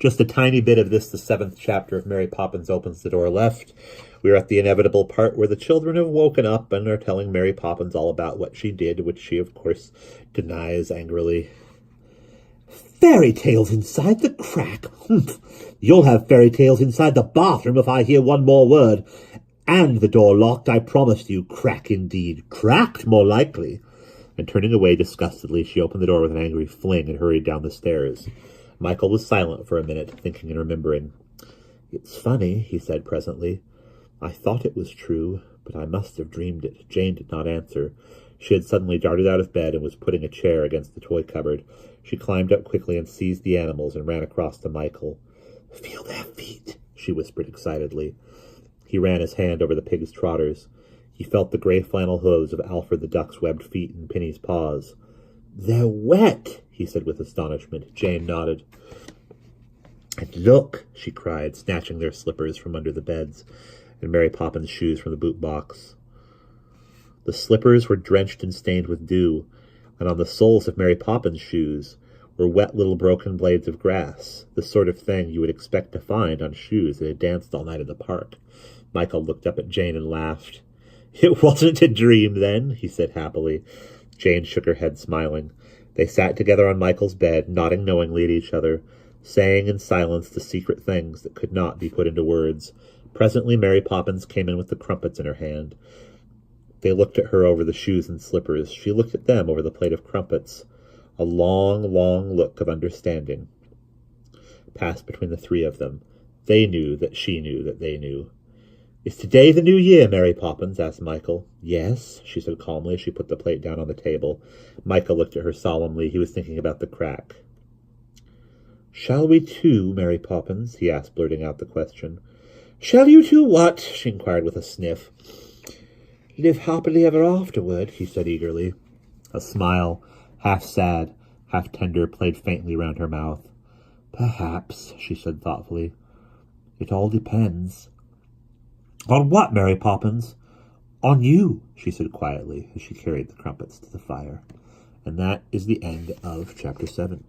Just a tiny bit of this, the 7th chapter of Mary Poppins Opens the Door Left. We're at the inevitable part where the children have woken up and are telling Mary Poppins all about what she did, which she, of course, denies angrily. Fairy tales inside the crack? Humph. You'll have fairy tales inside the bathroom if I hear one more word. And the door locked, I promised you. Crack indeed. Cracked, more likely. And turning away disgustedly, she opened the door with an angry fling and hurried down the stairs. Michael was silent for a minute, thinking and remembering. It's funny, he said presently. I thought it was true, but I must have dreamed it. Jane did not answer. She had suddenly darted out of bed and was putting a chair against the toy cupboard. She climbed up quickly and seized the animals and ran across to Michael. Feel their feet, she whispered excitedly. He ran his hand over the pig's trotters. He felt the gray flannel hooves of Alfred the duck's webbed feet and Penny's paws. They're wet, he said with astonishment. Jane nodded. And look, she cried, snatching their slippers from under the beds and Mary Poppins' shoes from the boot box. The slippers were drenched and stained with dew, and on the soles of Mary Poppins' shoes were wet little broken blades of grass, the sort of thing you would expect to find on shoes that had danced all night in the park. Michael looked up at Jane and laughed. It wasn't a dream, then, he said happily. Jane shook her head, smiling. They sat together on Michael's bed, nodding knowingly at each other, saying in silence the secret things that could not be put into words. Presently Mary Poppins came in with the crumpets in her hand. They looked at her over the shoes and slippers. She looked at them over the plate of crumpets. A long, long look of understanding passed between the three of them. They knew that she knew that they knew. Is today the new year, Mary Poppins? Asked Michael. Yes, she said calmly as she put the plate down on the table. Michael looked at her solemnly. He was thinking about the crack. Shall we too, Mary Poppins? He asked, blurting out the question. Shall you too what? She inquired with a sniff. Live happily ever afterward, he said eagerly. A smile, half sad, half tender, played faintly round her mouth. Perhaps, she said thoughtfully. It all depends. On what, Mary Poppins? On you, she said quietly as she carried the crumpets to the fire. And that is the end of Chapter 7.